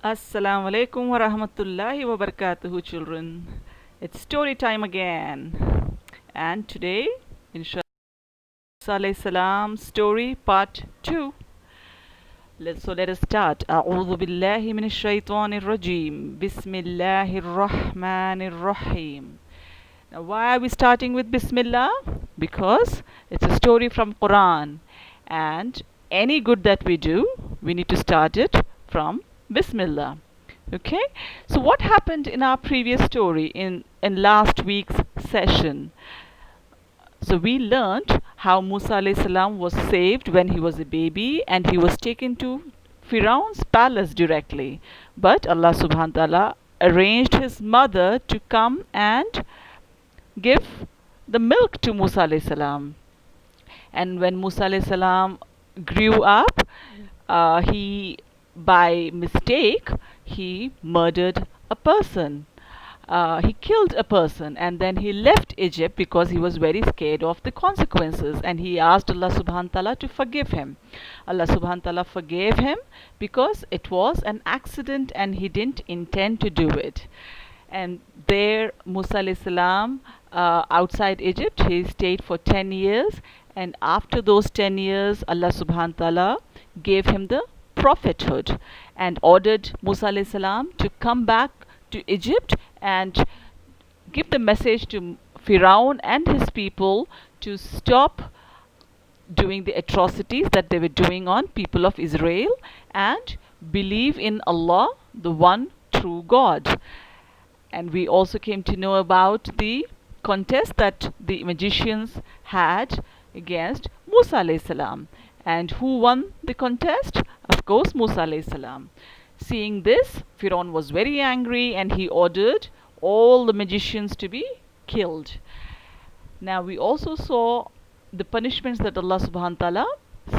Assalamu alaikum wa rahmatullahi wa barakatuhu, children. It's story time again. And today, inshallah, alayhi salam story part 2. Let us start. أعوذ بالله من الشيطان الرجيم. بسم الله الرحمن الرحيم. Now, why are we starting with Bismillah? Because it's a story from Quran, and any good that we do, we need to start it from Bismillah. Okay, so what happened in our previous story in last week's session? So we learned how Musa alayhi salam was saved when he was a baby and he was taken to Firaun's palace directly. But Allah subhanahu wa ta'ala arranged his mother to come and give the milk to Musa alayhi salam. And when Musa alayhi salam grew up, he by mistake he murdered a person. He killed a person and then he left Egypt because he was very scared of the consequences, and he asked Allah subhanahu wa ta'ala to forgive him. Allah subhanahu wa ta'ala forgave him because it was an accident and he didn't intend to do it. And there Musa alayhi salam, outside Egypt, he stayed for 10 years, and after those 10 years Allah subhanahu wa ta'ala gave him the prophethood and ordered Musa alayhi salam to come back to Egypt and give the message to Firaun and his people to stop doing the atrocities that they were doing on people of Israel and believe in Allah, the one true God. And we also came to know about the contest that the magicians had against Musa alayhi salam. And who won the contest? Of course, Musa alayhi salam. Seeing this, Firaun was very angry and he ordered all the magicians to be killed. Now we also saw the punishments that Allah subhanahu wa ta'ala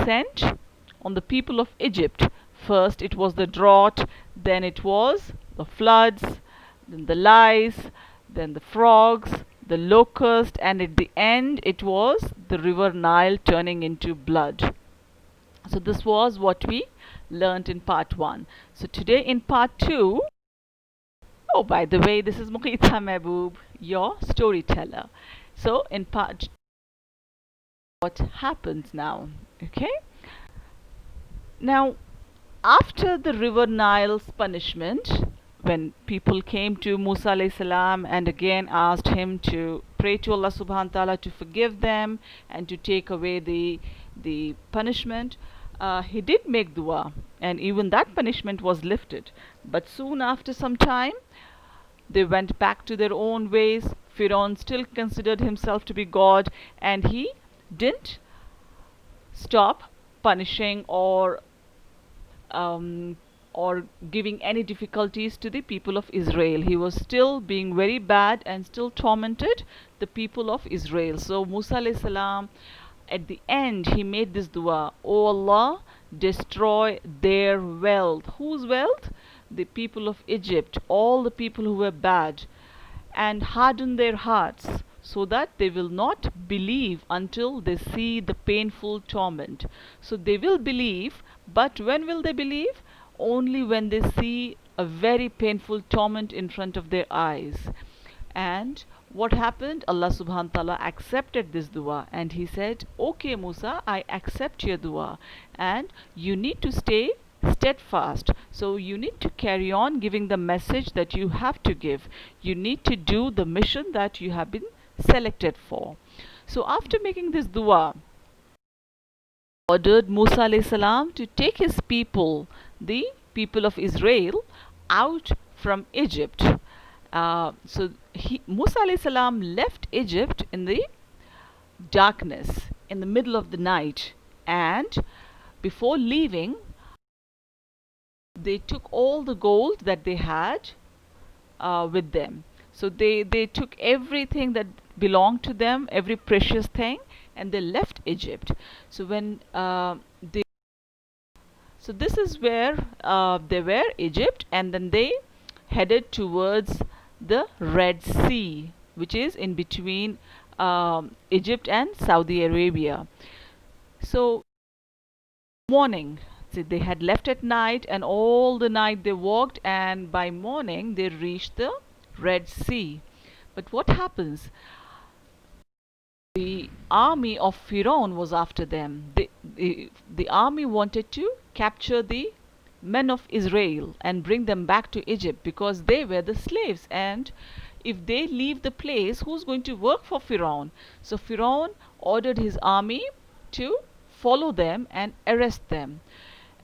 sent on the people of Egypt. First it was the drought, then it was the floods, then the lice, then the frogs, the locust, and at the end it was the river Nile turning into blood. So this was what we learnt in part 1. So today in part 2, oh, by the way, this is Muqita Mehboob, your storyteller. So in part, what happens now? Okay. Now, after the river Nile's punishment, when people came to Musa alayhi salam and again asked him to pray to Allah subhanahu wa ta'ala to forgive them and to take away the punishment, he did make dua, and even that punishment was lifted. But soon after some time, they went back to their own ways. Firaun still considered himself to be God, and he didn't stop punishing um, or giving any difficulties to the people of Israel. He was still being very bad and still tormented the people of Israel. So Musa alayhi salam, at the end, he made this dua: "O Allah, destroy their wealth." Whose wealth? The people of Egypt, all the people who were bad, and harden their hearts so that they will not believe until they see the painful torment. So they will believe, but when will they believe? Only when they see a very painful torment in front of their eyes. And what happened? Allah subhanahu wa ta'ala accepted this dua and he said, "Okay, Musa, I accept your dua, and you need to stay steadfast. So you need to carry on giving the message that you have to give. You need to do the mission that you have been selected for." So after making this dua, ordered Musa alayhi salam to take his people, the people of Israel, out from Egypt. Musa alayhi salam left Egypt in the darkness, in the middle of the night, and before leaving, they took all the gold that they had with them. So they took everything that belonged to them, every precious thing, and they left Egypt. So when they so this is where they were, Egypt, and then they headed towards the Red Sea, which is in between Egypt and Saudi Arabia. So morning, they had left at night, and all the night they walked, and by morning they reached the Red Sea. But what happens? The army of Pharaoh was after them. The army wanted to capture the men of Israel and bring them back to Egypt because they were the slaves. And if they leave the place, who's going to work for Pharaoh? So Pharaoh ordered his army to follow them and arrest them.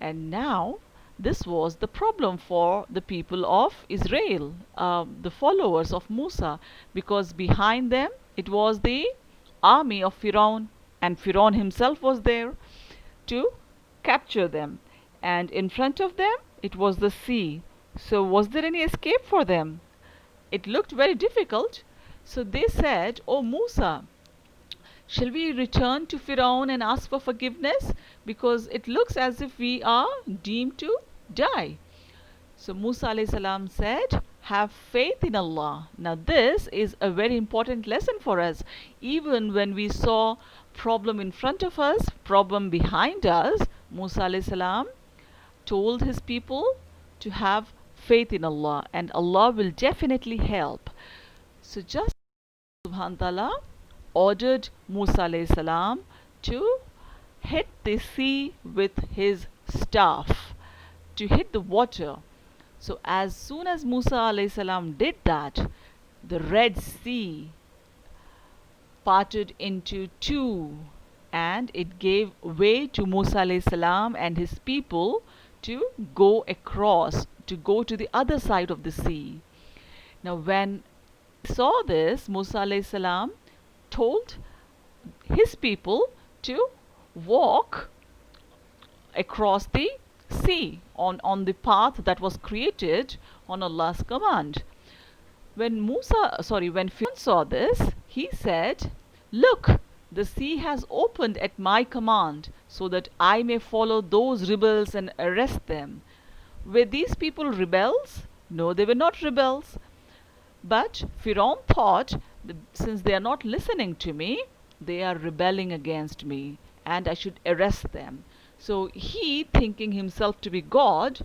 And now this was the problem for the people of Israel, the followers of Musa, because behind them it was the army of Pharaoh, and Pharaoh himself was there to capture them. And in front of them it was the sea. So, was there any escape for them? It looked very difficult. So they said, "Oh Musa, shall we return to Pharaoh and ask for forgiveness? Because it looks as if we are doomed to die." So Musa alayhi salam said, "Have faith in Allah." Now this is a very important lesson for us. Even when we saw problem in front of us, problem behind us, Musa alayhi salam told his people to have faith in Allah, and Allah will definitely help. So just Subhanahu wa ta'ala ordered Musa alayhi salam to hit the sea with his staff, to hit the water. So as soon as Musa alayhi salam did that, the Red Sea parted into two, and it gave way to Musa alayhi salam and his people to go across, to go to the other side of the sea. Now when he saw this, Musa alayhi salam told his people to walk across the sea on the path that was created on Allah's command. When Pharaoh saw this, he said, "Look, the sea has opened at my command so that I may follow those rebels and arrest them." Were these people rebels? No, they were not rebels. But Pharaoh thought that since they are not listening to me, they are rebelling against me and I should arrest them. So he, thinking himself to be God,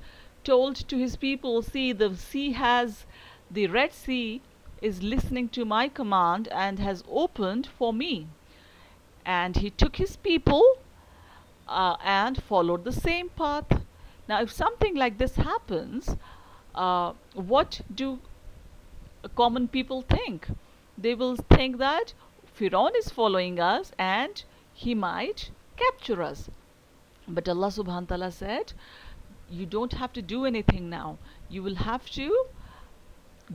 told to his people, "See, the Red Sea is listening to my command and has opened for me." And he took his people and followed the same path. Now, if something like this happens, what do common people think? They will think that Pharaoh is following us and he might capture us. But Allah subhanahu wa ta'ala said, "You don't have to do anything now. You will have to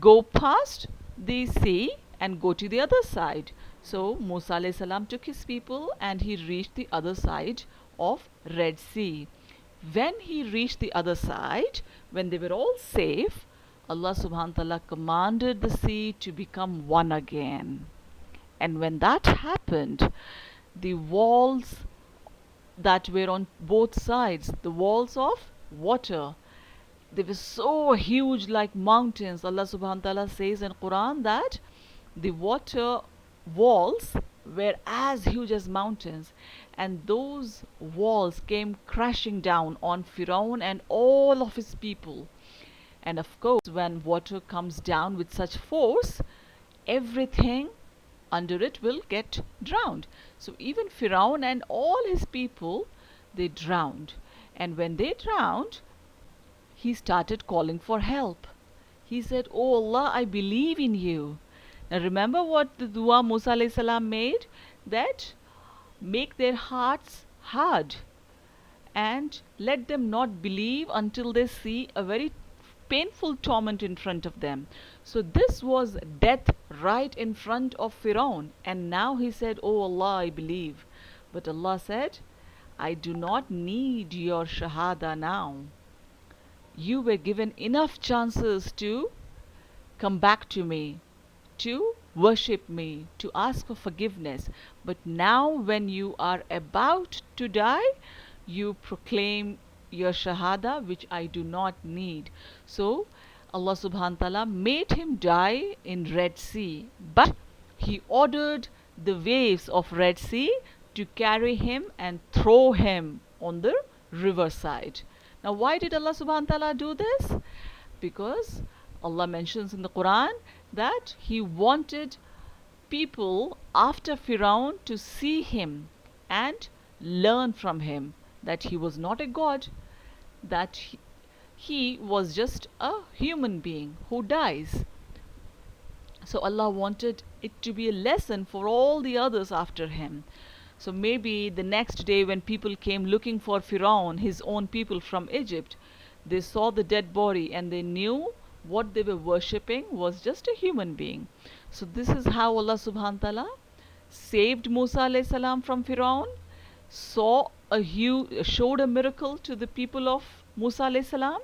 go past the sea and go to the other side." So Musa alayhi salam took his people and he reached the other side of Red Sea. When he reached the other side, when they were all safe, Allah subhanahu wa ta'ala commanded the sea to become one again. And when that happened, the walls that were on both sides, the walls of water, they were so huge like mountains. Allah subhanahu wa ta'ala says in Quran that the water walls were as huge as mountains, and those walls came crashing down on Pharaoh and all of his people. And of course, when water comes down with such force, everything under it will get drowned. So even Pharaoh and all his people, they drowned. And when they drowned, he started calling for help. He said, "Oh Allah, I believe in you." Now remember what the dua Musa alayhi salam made? That make their hearts hard and let them not believe until they see a very painful torment in front of them. So this was death right in front of Pharaoh, and now he said, "Oh Allah, I believe." But Allah said, "I do not need your shahada now. You were given enough chances to come back to me, to worship me, to ask for forgiveness. But now when you are about to die, you proclaim your shahada, which I do not need." So Allah subhanahu wa ta'ala made him die in Red Sea, but he ordered the waves of Red Sea to carry him and throw him on the riverside. Now, why did Allah subhanahu wa ta'ala do this? Because Allah mentions in the Quran that He wanted people after Firaun to see him and learn from him that he was not a god, that he was just a human being who dies. So Allah wanted it to be a lesson for all the others after him. So maybe the next day when people came looking for Firaun, his own people from Egypt, they saw the dead body and they knew what they were worshipping was just a human being. So this is how Allah subhanahu wa ta'ala saved Musa alayhi salam from Firaun, showed a miracle to the people of Musa alayhi salam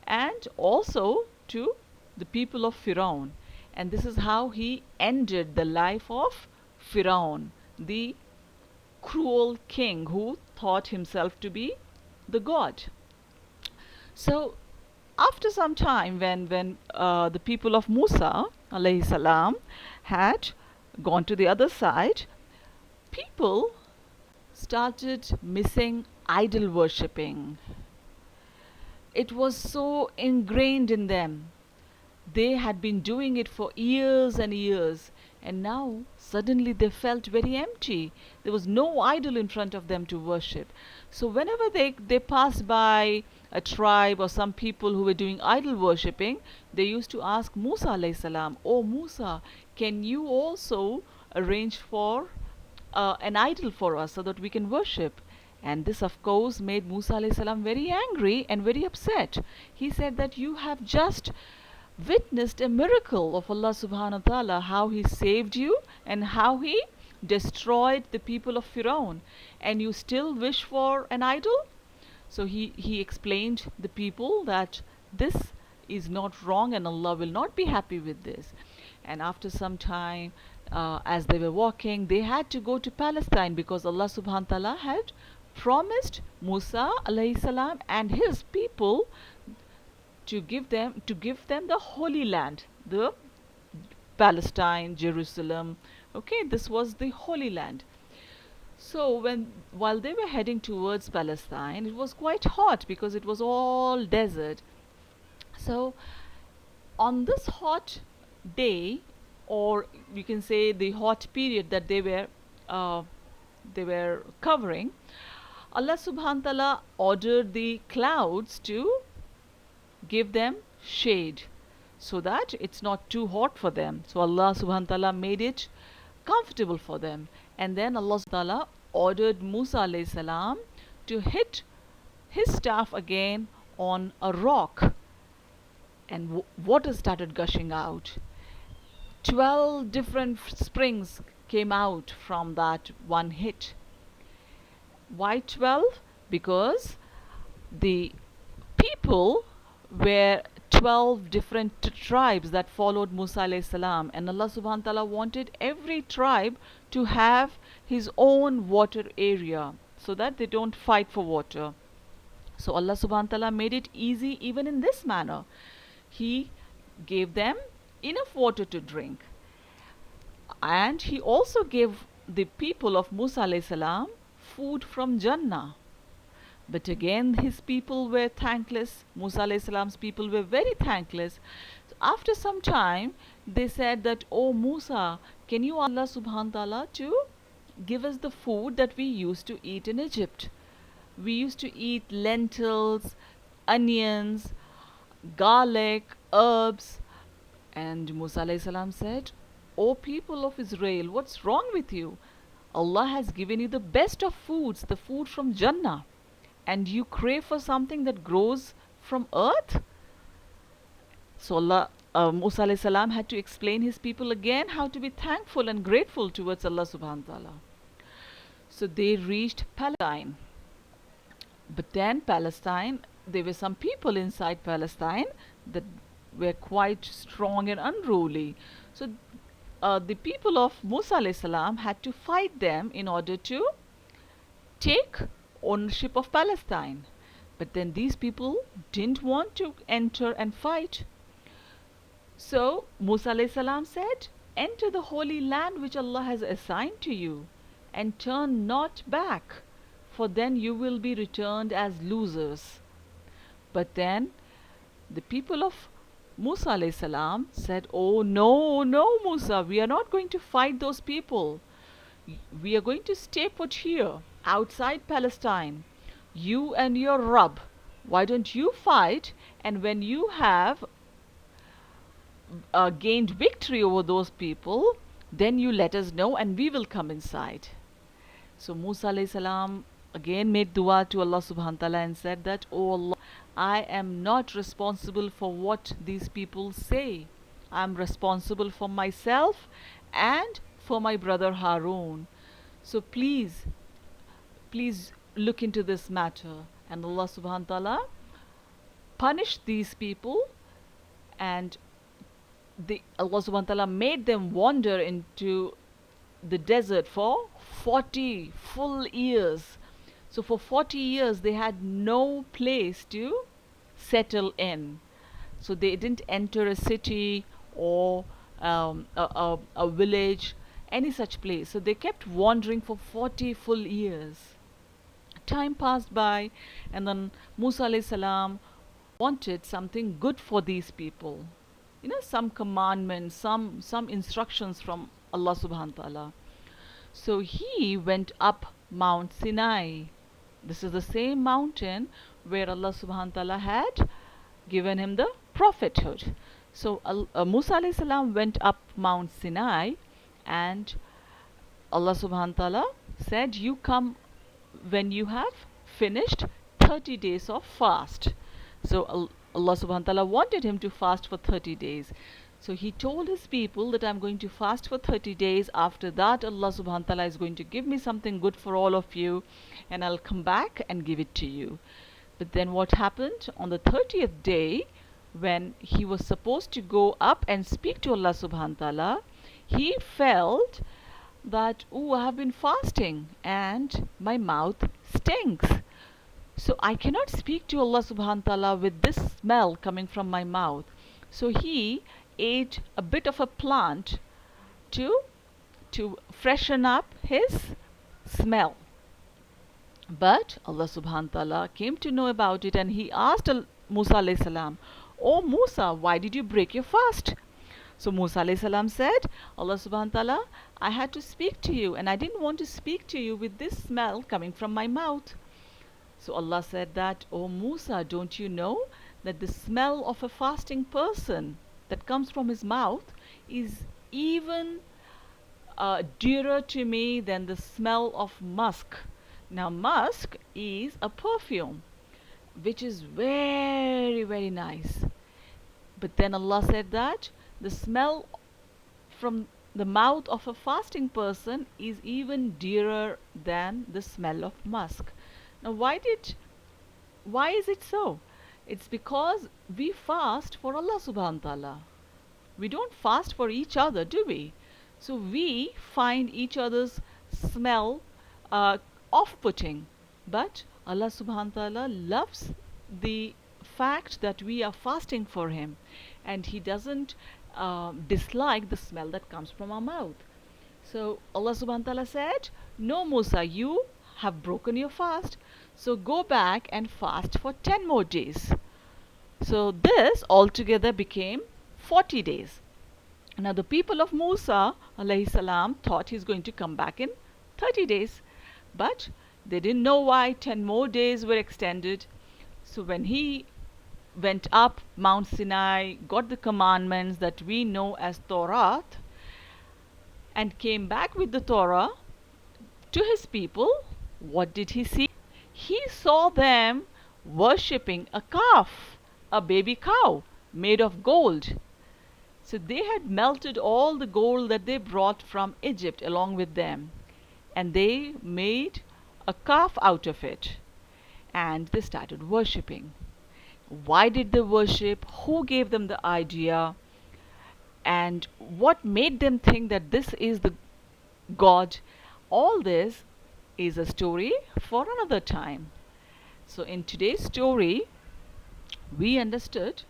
and also to the people of Firaun. And this is how he ended the life of Firaun, the cruel king who thought himself to be the god. So after some time, when the people of Musa alayhi salam had gone to the other side, people started missing idol worshipping. It was so ingrained in them. They had been doing it for years and years, and now suddenly they felt very empty. There was no idol in front of them to worship. So whenever they passed by a tribe or some people who were doing idol worshipping, they used to ask Musa alayhi salam, "Oh Musa, can you also arrange for an idol for us so that we can worship?" And this, of course, made Musa alayhi salam very angry and very upset. He said that you have just witnessed a miracle of Allah subhanahu wa ta'ala, how He saved you and how He destroyed the people of Firaun, and you still wish for an idol? So he explained the people that this is not wrong and Allah will not be happy with this. And after some time, as they were walking, they had to go to Palestine because Allah subhanahu wa ta'ala had promised Musa alayhi salam and his people to give them the Holy Land, the Palestine, Jerusalem. Okay, this was the Holy Land. So while they were heading towards Palestine, it was quite hot because it was all desert. So on this hot day, or you can say the hot period that they were covering, Allah subhanahu wa ta'ala ordered the clouds to give them shade so that it's not too hot for them. So Allah subhanahu wa ta'ala made it comfortable for them. And then Allah subhanahu wa ta'ala ordered Musa alayhi salam to hit his staff again on a rock, and water started gushing out. 12 different springs came out from that one hit. Why 12? Because the people were 12 different tribes that followed Musa alayhi salam, and Allah subhanahu wa ta'ala wanted every tribe to have his own water area so that they don't fight for water. So Allah subhanahu wa ta'ala made it easy even in this manner. He gave them enough water to drink, and He also gave the people of Musa alayhi salam food from Jannah. But again, his people were thankless. Musa alayhi salam's people were very thankless. So after some time, they said that, "Oh Musa, can you ask Allah subhanahu wa ta'ala to give us the food that we used to eat in Egypt? We used to eat lentils, onions, garlic, herbs." And Musa alayhi salam said, "O people of Israel, what's wrong with you? Allah has given you the best of foods, the food from Jannah, and you crave for something that grows from earth?" So Musa alayhi salam had to explain his people again how to be thankful and grateful towards Allah subhanahu wa ta'ala. So they reached Palestine. But then Palestine, there were some people inside Palestine that were quite strong and unruly. So the people of Musa alayhi salam had to fight them in order to take ownership of Palestine. But then these people didn't want to enter and fight. So Musa alayhi salam said, "Enter the holy land which Allah has assigned to you, and turn not back for then you will be returned as losers. But then the people of Musa alayhi salam said, "Oh no, no, Musa, we are not going to fight those people. We are going to stay put here outside Palestine. You and your Rabb, why don't you fight? And when you have gained victory over those people, then you let us know and we will come inside." So Musa alayhi salam again made dua to Allah subhanahu wa ta'ala and said that, "Oh Allah, I am not responsible for what these people say. I am responsible for myself and for my brother Harun. So please look into this matter." And Allah subhanahu wa ta'ala punished these people, and Allah subhanahu wa ta'ala made them wander into the desert for 40 full years. So for 40 years they had no place to settle in. So they didn't enter a city or a village, any such place. So they kept wandering for 40 full years. Time passed by, and then Musa alayhi salam wanted something good for these people. Some commandments, some instructions from Allah subhanahu wa ta'ala. So he went up Mount Sinai. This is the same mountain where Allah subhanahu wa ta'ala had given him the prophethood. So Musa alayhi salam went up Mount Sinai, and Allah subhanahu wa ta'ala said, "You come when you have finished 30 days of fast." So Allah subhanahu wa ta'ala wanted him to fast for 30 days. So he told his people that I'm going to fast for 30 days. After that, Allah subhanahu wa ta'ala is going to give me something good for all of you, and I'll come back and give it to you. But then what happened? On the 30th day, when he was supposed to go up and speak to Allah subhanahu wa ta'ala, he felt that, "Oh, I have been fasting and my mouth stinks. So I cannot speak to Allah subhanahu wa ta'ala with this smell coming from my mouth." So he ate a bit of a plant to freshen up his smell. But Allah subhanahu wa ta'ala came to know about it, and he asked Musa alayhi salam, "Oh Musa, why did you break your fast?" So Musa alayhi salam said, "Allah subhanahu wa ta'ala, I had to speak to you, and I didn't want to speak to you with this smell coming from my mouth." So Allah said that, "Oh Musa, don't you know that the smell of a fasting person that comes from his mouth is even dearer to me than the smell of musk." Now musk is a perfume which is very, very nice. But then Allah said that the smell from the mouth of a fasting person is even dearer than the smell of musk. Now why is it so? It's because we fast for Allah subhanahu wa ta'ala. We don't fast for each other, do we? So we find each other's smell off-putting. But Allah subhanahu wa ta'ala loves the fact that we are fasting for him, and he doesn't dislike the smell that comes from our mouth. So Allah subhanahu wa ta'ala said, "No Musa, you have broken your fast, so go back and fast for 10 more days." So this altogether became 40 days. Now the people of Musa alayhi salam thought he's going to come back in 30 days, but they didn't know why 10 more days were extended. So when he went up Mount Sinai, got the commandments that we know as Torah, and came back with the Torah to his people, what did he see? He saw them worshipping a calf, a baby cow made of gold. So they had melted all the gold that they brought from Egypt along with them, and they made a calf out of it, and they started worshipping. Why did they worship? Who gave them the idea? And what made them think that this is the God? All this is a story for another time. So in today's story, we understood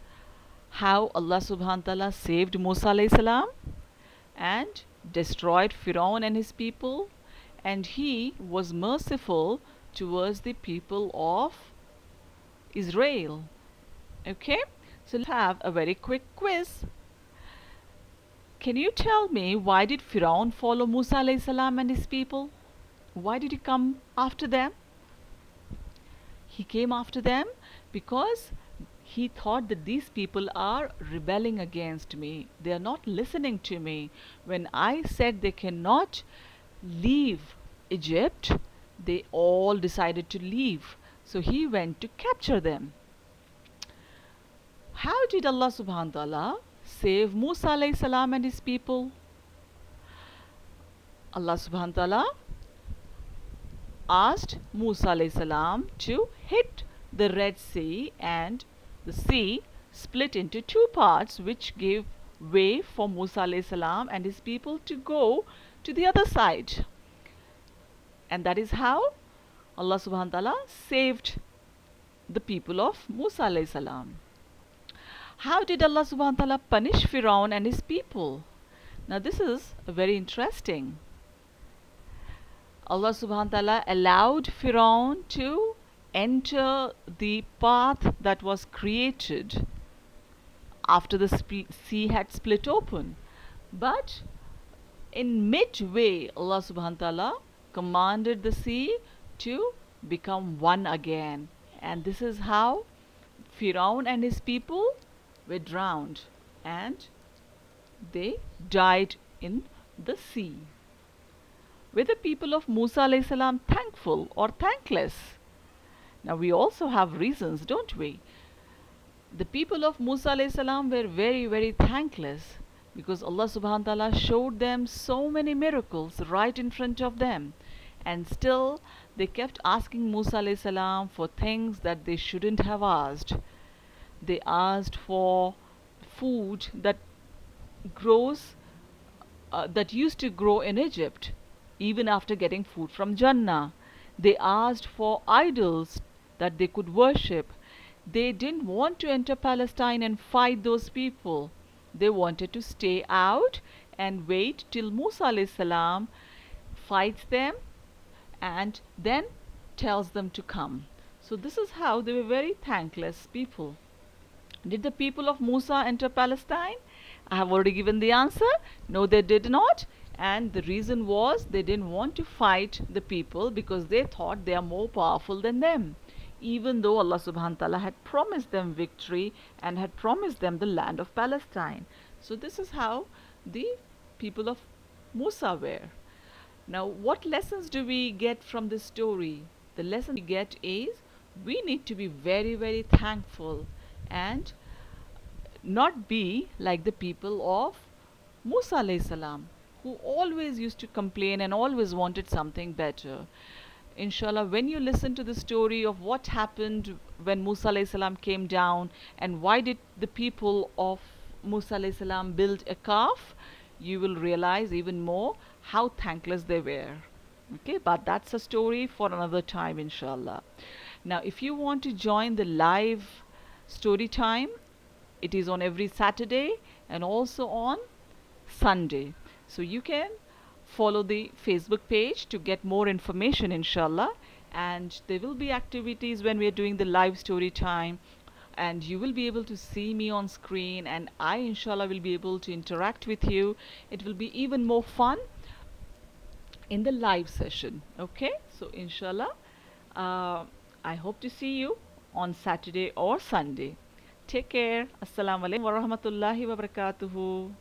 how Allah subhanahu wa ta'ala saved Musa alayhi salam and destroyed Firaun and his people, and he was merciful towards the people of Israel. Okay, so let's have a very quick quiz. Can you tell me why did Firaun follow Musa alayhi salam and his people? Why did he come after them? He came after them because he thought that these people are rebelling against me. They are not listening to me. When I said they cannot leave Egypt, they all decided to leave. So he went to capture them. How did Allah subhanahu wa ta'ala save Musa alayhi salam and his people? Allah subhanahu wa ta'ala asked Musa alayhi salam to hit the Red Sea, and the sea split into two parts, which gave way for Musa alayhi salam and his people to go to the other side. And that is how Allah subhanahu wa ta'ala saved the people of Musa alayhi salam. How did Allah subhanahu wa ta'ala punish Firaun and his people? Now this is very interesting. Allah subhanahu wa ta'ala allowed Firaun to enter the path that was created after the sea had split open. But in midway, Allah subhanahu wa ta'ala commanded the sea to become one again. And this is how Firaun and his people were drowned and they died in the sea. Were the people of Musa alayhi salam thankful or thankless? Now we also have reasons, don't we? The people of Musa alayhi salam were very, very thankless because Allah subhanahu wa ta'ala showed them so many miracles right in front of them. And still they kept asking Musa alayhi salam for things that they shouldn't have asked. They asked for food that grows, that used to grow in Egypt, even after getting food from Jannah. They asked for idols that they could worship. They didn't want to enter Palestine and fight those people. They wanted to stay out and wait till Musa alayhi salam fights them and then tells them to come. So this is how they were very thankless people. Did the people of Musa enter Palestine? I have already given the answer. No, they did not. And the reason was they didn't want to fight the people because they thought they are more powerful than them. Even though Allah subhanahu wa ta'ala had promised them victory and had promised them the land of Palestine. So this is how the people of Musa were. Now what lessons do we get from this story? The lesson we get is we need to be very, very thankful and not be like the people of Musa alayhi salam, who always used to complain and always wanted something better. Inshallah, when you listen to the story of what happened when Musa alayhi salam came down and why did the people of Musa alayhi salam build a calf, you will realize even more how thankless they were. Okay, but that's a story for another time, inshallah. Now, if you want to join the live story time, it is on every Saturday and also on Sunday. So you can follow the Facebook page to get more information, inshallah. And there will be activities when we are doing the live story time, and you will be able to see me on screen, and I inshallah will be able to interact with you. It will be even more fun in the live session. Okay, so inshallah, I hope to see you on Saturday or Sunday. Take care. Assalamu alaikum wa rahmatullahi wa barakatuhu.